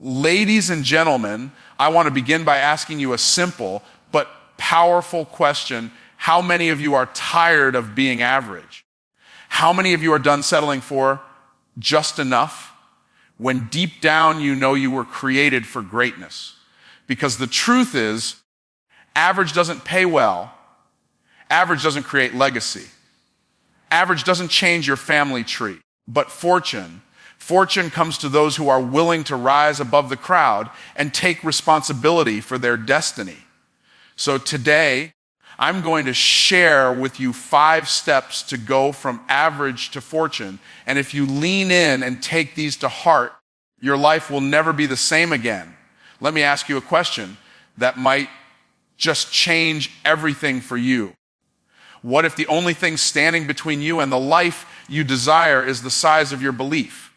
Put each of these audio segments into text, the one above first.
Ladies and gentlemen, I want to begin by asking you a simple but powerful question. How many of you are tired of being average? How many of you are done settling for just enough when deep down you know you were created for greatness? Because the truth is, average doesn't pay well. Average doesn't create legacy. Average doesn't change your family tree. But fortune comes to those who are willing to rise above the crowd and take responsibility for their destiny. So today, I'm going to share with you 5 steps to go from average to fortune. And if you lean in and take these to heart, your life will never be the same again. Let me ask you a question that might just change everything for you. What if the only thing standing between you and the life you desire is the size of your belief?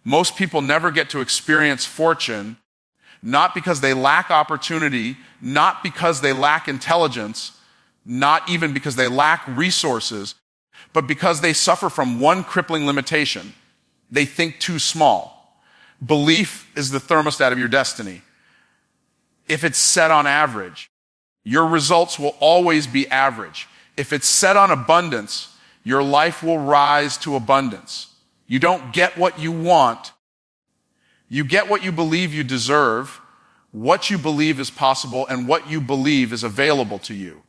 Most people never get to experience fortune, not because they lack opportunity, not because they lack intelligence, not even because they lack resources, but because they suffer from one crippling limitation. They think too small. Belief is the thermostat of your destiny. If it's set on average, your results will always be average. If it's set on abundance, your life will rise to abundance. You don't get what you want. You get what you believe you deserve, what you believe is possible, and what you believe is available to you.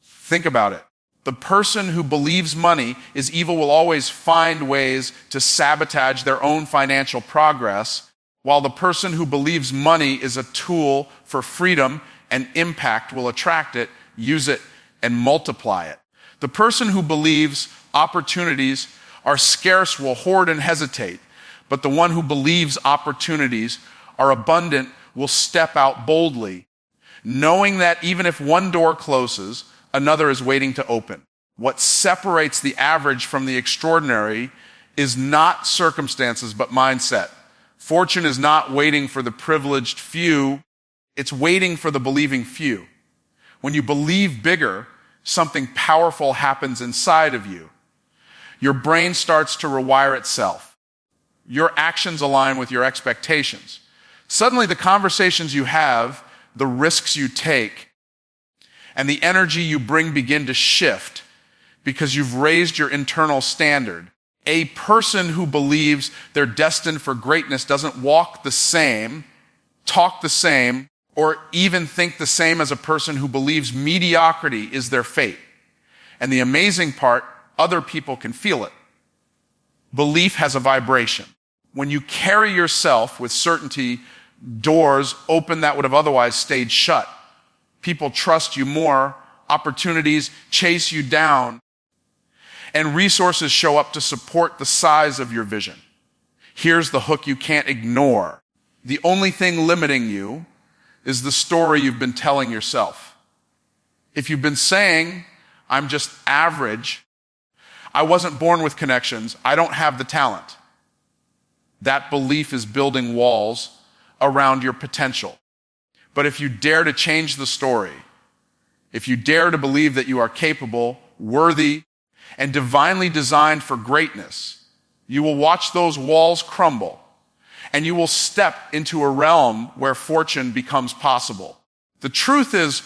Think about it. The person who believes money is evil will always find ways to sabotage their own financial progress, while the person who believes money is a tool for freedom and impact will attract it, use it, and multiply it. The person who believes opportunities are scarce will hoard and hesitate, but the one who believes opportunities are abundant will step out boldly, knowing that even if one door closes, another is waiting to open. What separates the average from the extraordinary is not circumstances, but mindset. Fortune is not waiting for the privileged few, it's waiting for the believing few. When you believe bigger, something powerful happens inside of you. Your brain starts to rewire itself. Your actions align with your expectations. Suddenly, the conversations you have, the risks you take, and the energy you bring begin to shift because you've raised your internal standard. A person who believes they're destined for greatness doesn't walk the same, talk the same, or even think the same as a person who believes mediocrity is their fate. And the amazing part, other people can feel it. Belief has a vibration. When you carry yourself with certainty, doors open that would have otherwise stayed shut. People trust you more, opportunities chase you down, and resources show up to support the size of your vision. Here's the hook you can't ignore. The only thing limiting you is the story you've been telling yourself. If you've been saying, I'm just average, I wasn't born with connections, I don't have the talent, that belief is building walls around your potential. But if you dare to change the story, if you dare to believe that you are capable, worthy, and divinely designed for greatness, you will watch those walls crumble, and you will step into a realm where fortune becomes possible. The truth is,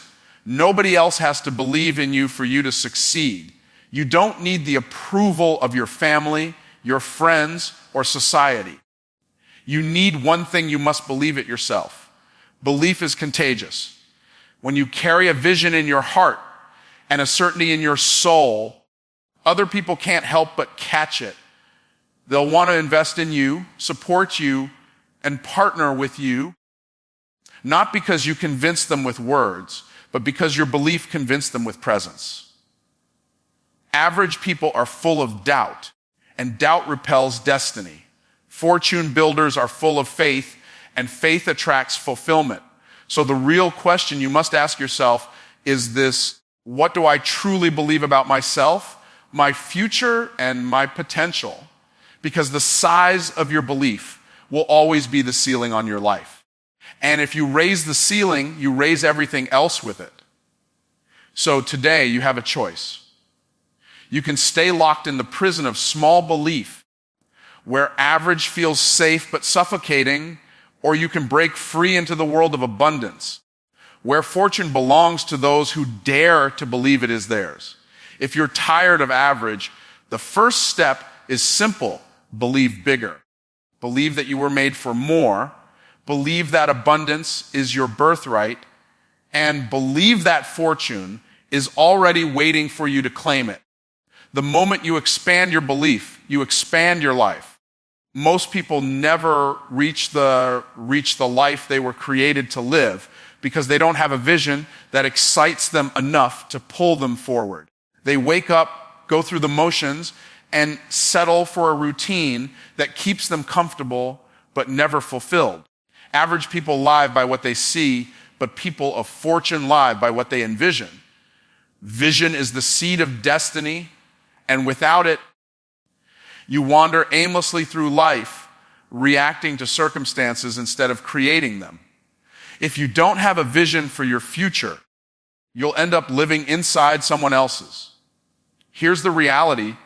nobody else has to believe in you for you to succeed. You don't need the approval of your family, your friends, or society. You need one thing: you must believe it yourself. Belief is contagious. When you carry a vision in your heart and a certainty in your soul, other people can't help but catch it. They'll want to invest in you, support you, and partner with you, not because you convince them with words, but because your belief convinced them with presence. Average people are full of doubt, and doubt repels destiny. Fortune builders are full of faith, and faith attracts fulfillment. So the real question you must ask yourself is this: what do I truly believe about myself, my future, and my potential? Because the size of your belief will always be the ceiling on your life. And if you raise the ceiling, you raise everything else with it. So today you have a choice. You can stay locked in the prison of small belief, where average feels safe but suffocating, or you can break free into the world of abundance, where fortune belongs to those who dare to believe it is theirs. If you're tired of average, the first step is simple: believe bigger. Believe that you were made for more. Believe that abundance is your birthright. And believe that fortune is already waiting for you to claim it. The moment you expand your belief, you expand your life. Most people never reach the life they were created to live because they don't have a vision that excites them enough to pull them forward. They wake up, go through the motions, and settle for a routine that keeps them comfortable but never fulfilled. Average people live by what they see, but people of fortune live by what they envision. Vision is the seed of destiny, and without it, you wander aimlessly through life, reacting to circumstances instead of creating them. If you don't have a vision for your future, you'll end up living inside someone else's. Here's the reality: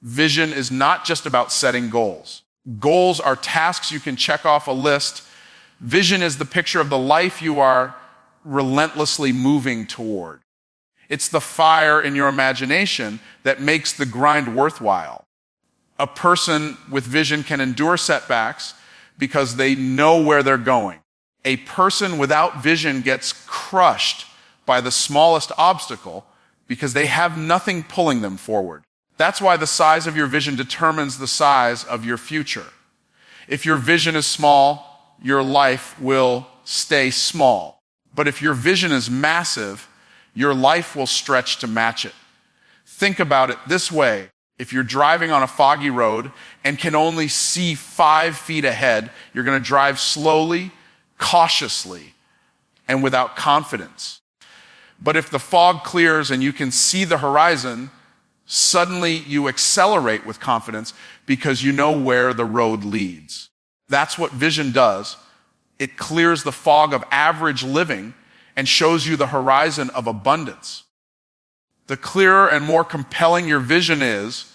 vision is not just about setting goals. Goals are tasks you can check off a list. Vision is the picture of the life you are relentlessly moving toward. It's the fire in your imagination that makes the grind worthwhile. A person with vision can endure setbacks because they know where they're going. A person without vision gets crushed by the smallest obstacle because they have nothing pulling them forward. That's why the size of your vision determines the size of your future. If your vision is small, your life will stay small. But if your vision is massive, your life will stretch to match it. Think about it this way. If you're driving on a foggy road and can only see 5 feet ahead, you're going to drive slowly, cautiously, and without confidence. But if the fog clears and you can see the horizon, suddenly you accelerate with confidence because you know where the road leads. That's what vision does. It clears the fog of average living and shows you the horizon of abundance. The clearer and more compelling your vision is,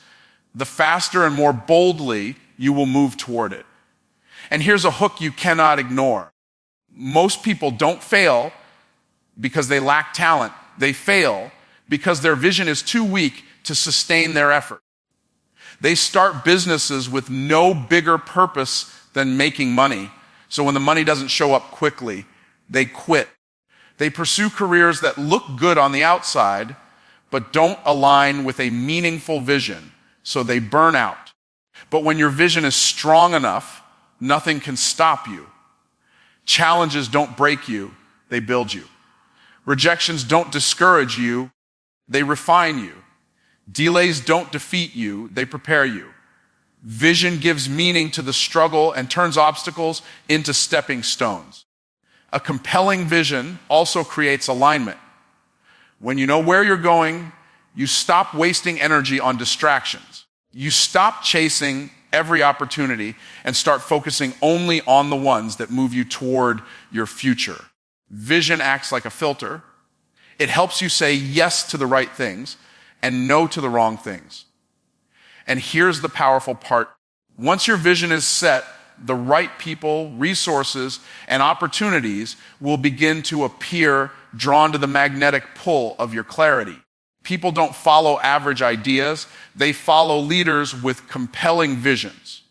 the faster and more boldly you will move toward it. And here's a hook you cannot ignore. Most people don't fail because they lack talent. They fail because their vision is too weak to sustain their effort. They start businesses with no bigger purpose than making money. So when the money doesn't show up quickly, they quit. They pursue careers that look good on the outside, but don't align with a meaningful vision, so they burn out. But when your vision is strong enough, nothing can stop you. Challenges don't break you, they build you. Rejections don't discourage you, they refine you. Delays don't defeat you, they prepare you. Vision gives meaning to the struggle and turns obstacles into stepping stones. A compelling vision also creates alignment. When you know where you're going, you stop wasting energy on distractions. You stop chasing every opportunity and start focusing only on the ones that move you toward your future. Vision acts like a filter. It helps you say yes to the right things and no to the wrong things. And here's the powerful part. Once your vision is set, the right people, resources, and opportunities will begin to appear, drawn to the magnetic pull of your clarity. People don't follow average ideas. They follow leaders with compelling visions.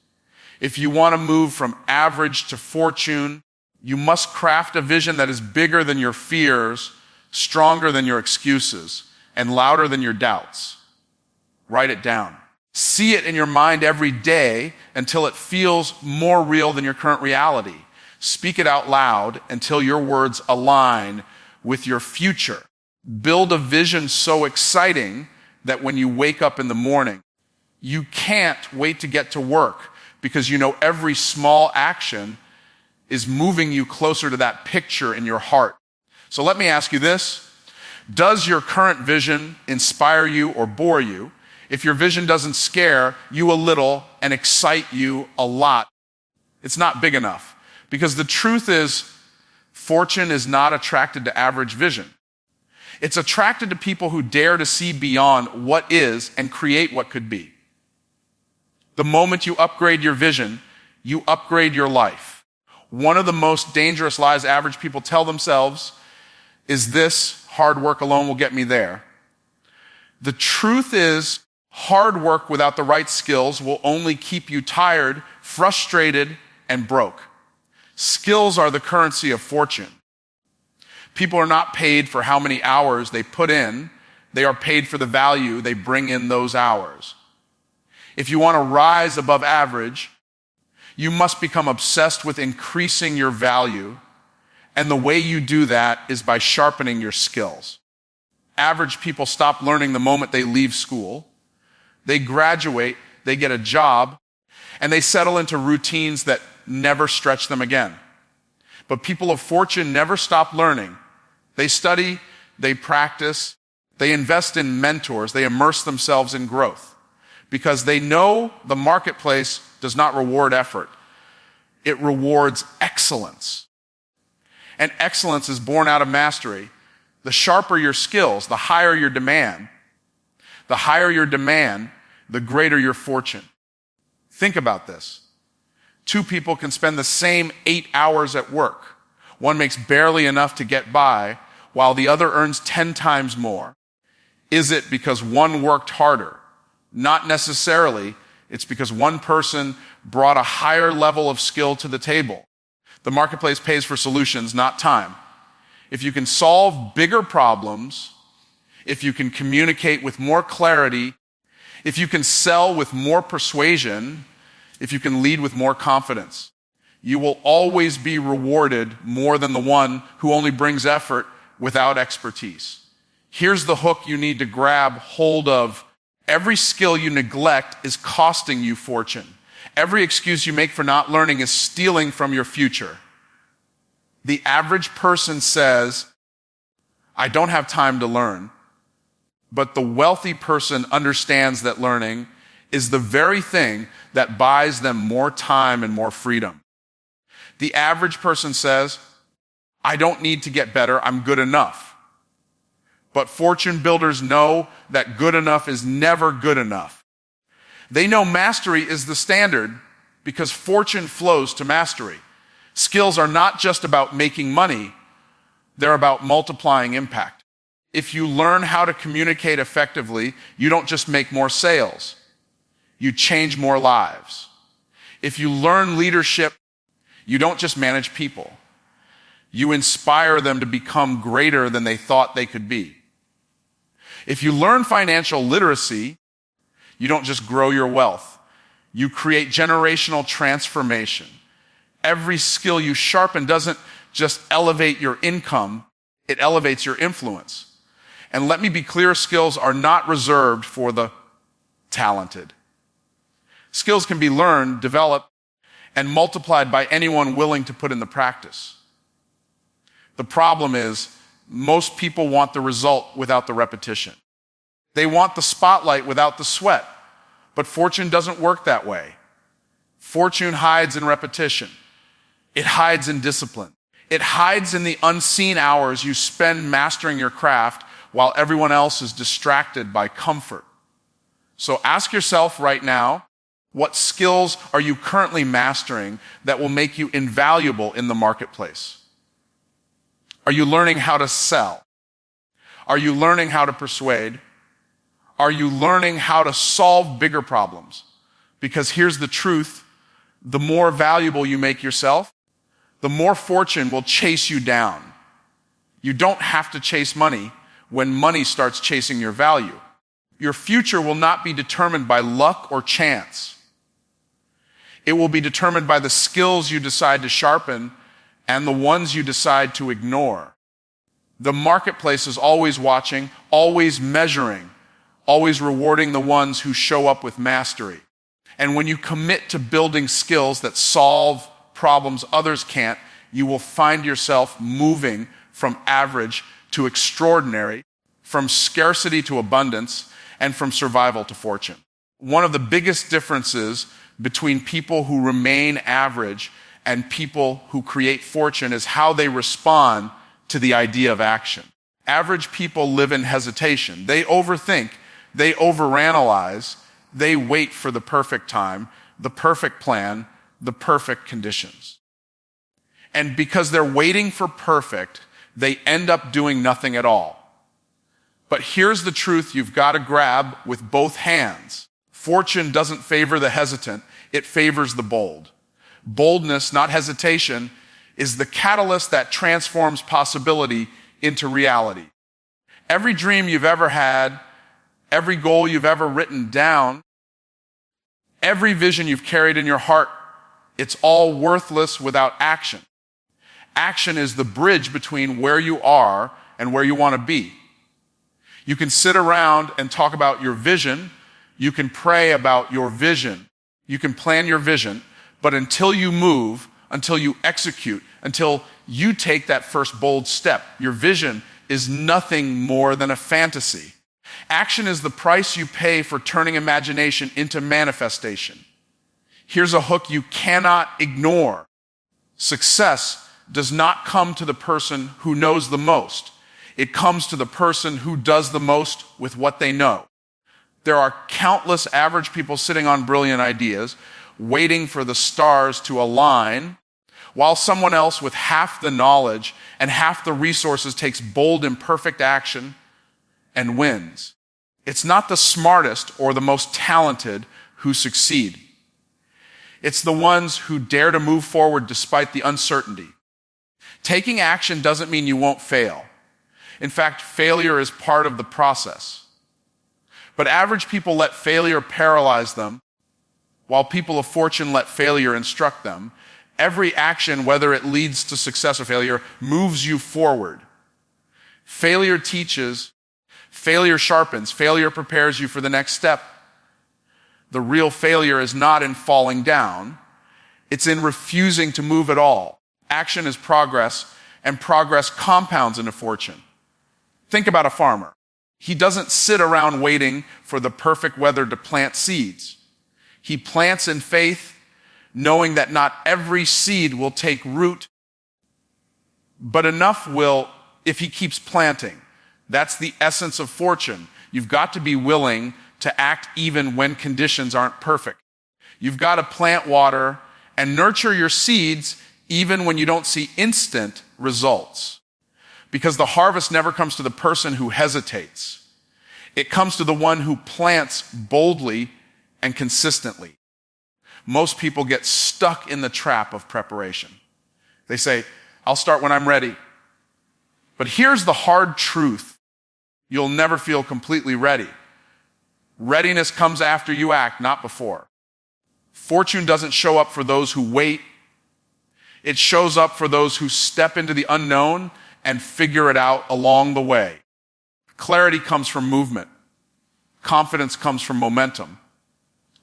If you want to move from average to fortune, you must craft a vision that is bigger than your fears, stronger than your excuses, and louder than your doubts. Write it down. See it in your mind every day until it feels more real than your current reality. Speak it out loud until your words align with your future. Build a vision so exciting that when you wake up in the morning, you can't wait to get to work because you know every small action is moving you closer to that picture in your heart. So let me ask you this. Does your current vision inspire you or bore you? If your vision doesn't scare you a little and excite you a lot, it's not big enough. Because the truth is, fortune is not attracted to average vision. It's attracted to people who dare to see beyond what is and create what could be. The moment you upgrade your vision, you upgrade your life. One of the most dangerous lies average people tell themselves is this: hard work alone will get me there. The truth is, hard work without the right skills will only keep you tired, frustrated, and broke. Skills are the currency of fortune. People are not paid for how many hours they put in. They are paid for the value they bring in those hours. If you want to rise above average, you must become obsessed with increasing your value. And the way you do that is by sharpening your skills. Average people stop learning the moment they leave school. They graduate, they get a job, and they settle into routines that never stretch them again. But people of fortune never stop learning. They study, they practice, they invest in mentors, they immerse themselves in growth because they know the marketplace does not reward effort. It rewards excellence. And excellence is born out of mastery. The sharper your skills, the higher your demand. The higher your demand, the greater your fortune. Think about this. Two people can spend the same 8 hours at work. One makes barely enough to get by, while the other earns 10 times more. Is it because one worked harder? Not necessarily. It's because one person brought a higher level of skill to the table. The marketplace pays for solutions, not time. If you can solve bigger problems, if you can communicate with more clarity, if you can sell with more persuasion, if you can lead with more confidence, you will always be rewarded more than the one who only brings effort without expertise. Here's the hook you need to grab hold of. Every skill you neglect is costing you fortune. Every excuse you make for not learning is stealing from your future. The average person says, I don't have time to learn. But the wealthy person understands that learning is the very thing that buys them more time and more freedom. The average person says, I don't need to get better, I'm good enough. But fortune builders know that good enough is never good enough. They know mastery is the standard because fortune flows to mastery. Skills are not just about making money, they're about multiplying impact. If you learn how to communicate effectively, you don't just make more sales, you change more lives. If you learn leadership, you don't just manage people, you inspire them to become greater than they thought they could be. If you learn financial literacy, you don't just grow your wealth, you create generational transformation. Every skill you sharpen doesn't just elevate your income, it elevates your influence. And let me be clear, skills are not reserved for the talented. Skills can be learned, developed, and multiplied by anyone willing to put in the practice. The problem is, most people want the result without the repetition. They want the spotlight without the sweat. But fortune doesn't work that way. Fortune hides in repetition. It hides in discipline. It hides in the unseen hours you spend mastering your craft while everyone else is distracted by comfort. So ask yourself right now, what skills are you currently mastering that will make you invaluable in the marketplace? Are you learning how to sell? Are you learning how to persuade? Are you learning how to solve bigger problems? Because here's the truth, the more valuable you make yourself, the more fortune will chase you down. You don't have to chase money when money starts chasing your value. Your future will not be determined by luck or chance. It will be determined by the skills you decide to sharpen and the ones you decide to ignore. The marketplace is always watching, always measuring, always rewarding the ones who show up with mastery. And when you commit to building skills that solve problems others can't, you will find yourself moving from average to extraordinary, from scarcity to abundance, and from survival to fortune. One of the biggest differences between people who remain average and people who create fortune is how they respond to the idea of action. Average people live in hesitation. They overthink, they overanalyze, They wait for the perfect time, the perfect plan, the perfect conditions. And because they're waiting for perfect, they end up doing nothing at all. But here's the truth you've got to grab with both hands. Fortune doesn't favor the hesitant, it favors the bold. Boldness, not hesitation, is the catalyst that transforms possibility into reality. Every dream you've ever had, every goal you've ever written down, every vision you've carried in your heart, it's all worthless without action. Action is the bridge between where you are and where you want to be. You can sit around and talk about your vision. You can pray about your vision. You can plan your vision. But until you move, until you execute, until you take that first bold step, your vision is nothing more than a fantasy. Action is the price you pay for turning imagination into manifestation. Here's a hook you cannot ignore. Success does not come to the person who knows the most. It comes to the person who does the most with what they know. There are countless average people sitting on brilliant ideas, waiting for the stars to align, while someone else with half the knowledge and half the resources takes bold, imperfect action and wins. It's not the smartest or the most talented who succeed. It's the ones who dare to move forward despite the uncertainty. Taking action doesn't mean you won't fail. In fact, failure is part of the process. But average people let failure paralyze them, while people of fortune let failure instruct them. Every action, whether it leads to success or failure, moves you forward. Failure teaches, failure sharpens, failure prepares you for the next step. The real failure is not in falling down, it's in refusing to move at all. Action is progress, and progress compounds into fortune. Think about a farmer. He doesn't sit around waiting for the perfect weather to plant seeds. He plants in faith, knowing that not every seed will take root, but enough will if he keeps planting. That's the essence of fortune. You've got to be willing to act even when conditions aren't perfect. You've got to plant water and nurture your seeds even when you don't see instant results. Because the harvest never comes to the person who hesitates. It comes to the one who plants boldly and consistently. Most people get stuck in the trap of preparation. They say, I'll start when I'm ready. But here's the hard truth. You'll never feel completely ready. Readiness comes after you act, not before. Fortune doesn't show up for those who wait. It shows up for those who step into the unknown and figure it out along the way. Clarity comes from movement. Confidence comes from momentum.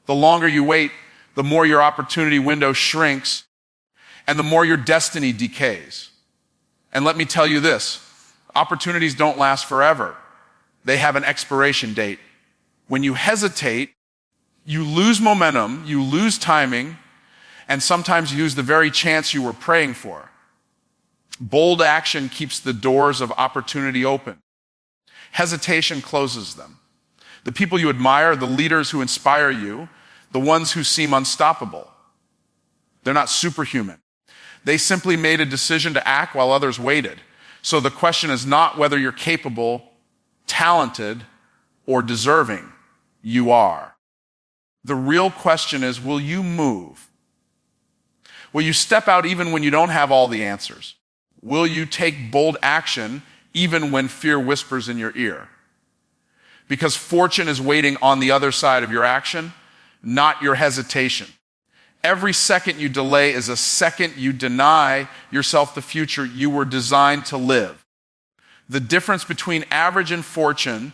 The longer you wait, the more your opportunity window shrinks and the more your destiny decays. And let me tell you this, opportunities don't last forever. They have an expiration date. When you hesitate, you lose momentum, you lose timing, and sometimes you lose the very chance you were praying for. Bold action keeps the doors of opportunity open. Hesitation closes them. The people you admire, the leaders who inspire you, the ones who seem unstoppable, they're not superhuman. They simply made a decision to act while others waited. So the question is not whether you're capable, talented, or deserving. You are. The real question is, will you move? Will you step out even when you don't have all the answers? Will you take bold action even when fear whispers in your ear? Because fortune is waiting on the other side of your action, not your hesitation. Every second you delay is a second you deny yourself the future you were designed to live. The difference between average and fortune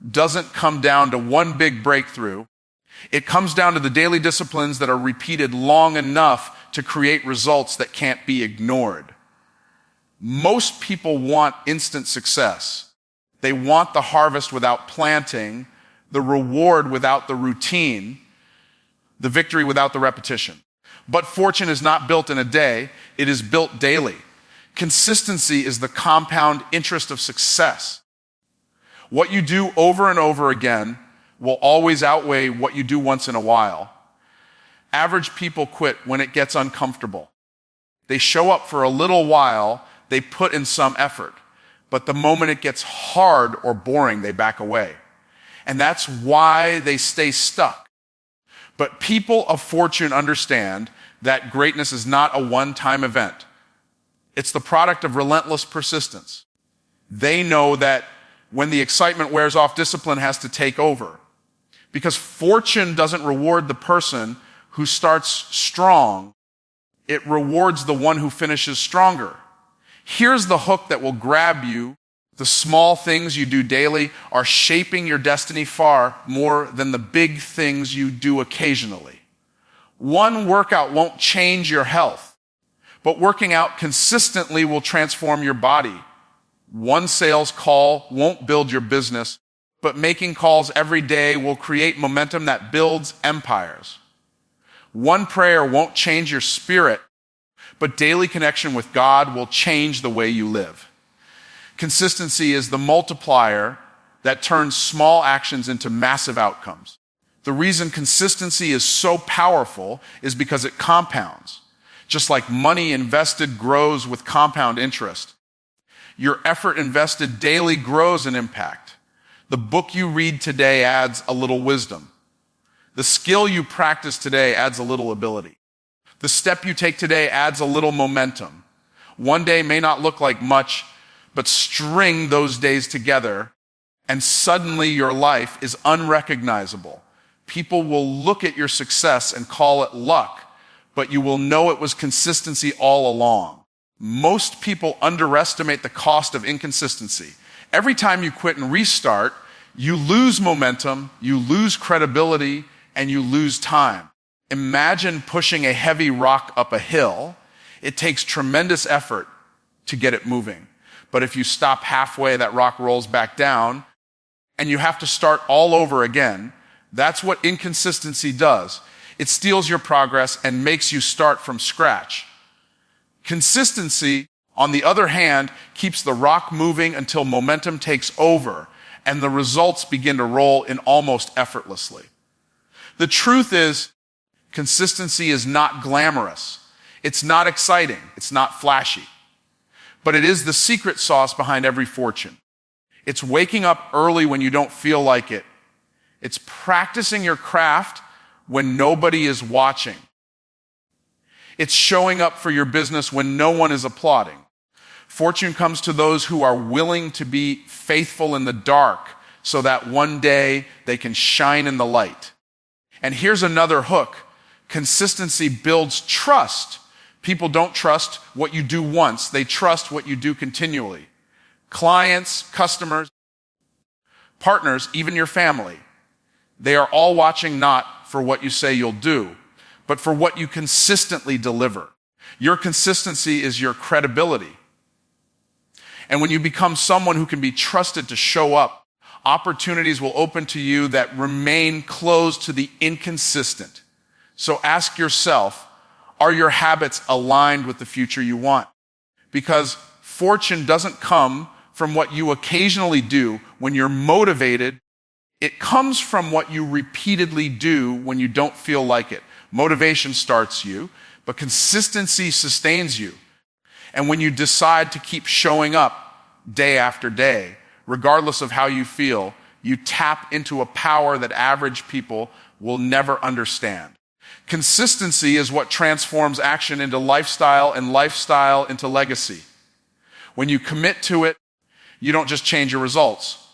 doesn't come down to one big breakthrough. It comes down to the daily disciplines that are repeated long enough to create results that can't be ignored. Most people want instant success. They want the harvest without planting, the reward without the routine, the victory without the repetition. But fortune is not built in a day, it is built daily. Consistency is the compound interest of success. What you do over and over again will always outweigh what you do once in a while. Average people quit when it gets uncomfortable. They show up for a little while, they put in some effort, but the moment it gets hard or boring, they back away. And that's why they stay stuck. But people of fortune understand that greatness is not a one-time event. It's the product of relentless persistence. They know that when the excitement wears off, discipline has to take over. Because fortune doesn't reward the person who starts strong. It rewards the one who finishes stronger. Here's the hook that will grab you. The small things you do daily are shaping your destiny far more than the big things you do occasionally. One workout won't change your health, but working out consistently will transform your body. One sales call won't build your business, but making calls every day will create momentum that builds empires. One prayer won't change your spirit, but daily connection with God will change the way you live. Consistency is the multiplier that turns small actions into massive outcomes. The reason consistency is so powerful is because it compounds. Just like money invested grows with compound interest. Your effort invested daily grows in impact. The book you read today adds a little wisdom. The skill you practice today adds a little ability. The step you take today adds a little momentum. One day may not look like much, but string those days together, and suddenly your life is unrecognizable. People will look at your success and call it luck, but you will know it was consistency all along. Most people underestimate the cost of inconsistency. Every time you quit and restart, you lose momentum, you lose credibility, and you lose time. Imagine pushing a heavy rock up a hill. It takes tremendous effort to get it moving. But if you stop halfway, that rock rolls back down, and you have to start all over again. That's what inconsistency does. It steals your progress and makes you start from scratch. Consistency, on the other hand, keeps the rock moving until momentum takes over, and the results begin to roll in almost effortlessly. The truth is, consistency is not glamorous. It's not exciting. It's not flashy. But it is the secret sauce behind every fortune. It's waking up early when you don't feel like it. It's practicing your craft when nobody is watching. It's showing up for your business when no one is applauding. Fortune comes to those who are willing to be faithful in the dark so that one day they can shine in the light. And here's another hook. Consistency builds trust. People don't trust what you do once. They trust what you do continually. Clients, customers, partners, even your family, they are all watching not for what you say you'll do, but for what you consistently deliver. Your consistency is your credibility. And when you become someone who can be trusted to show up, opportunities will open to you that remain closed to the inconsistent. So ask yourself, are your habits aligned with the future you want? Because fortune doesn't come from what you occasionally do when you're motivated. It comes from what you repeatedly do when you don't feel like it. Motivation starts you, but consistency sustains you. And when you decide to keep showing up day after day, regardless of how you feel, you tap into a power that average people will never understand. Consistency is what transforms action into lifestyle and lifestyle into legacy. When you commit to it, you don't just change your results.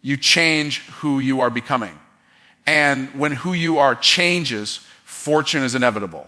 You change who you are becoming. And when who you are changes, fortune is inevitable.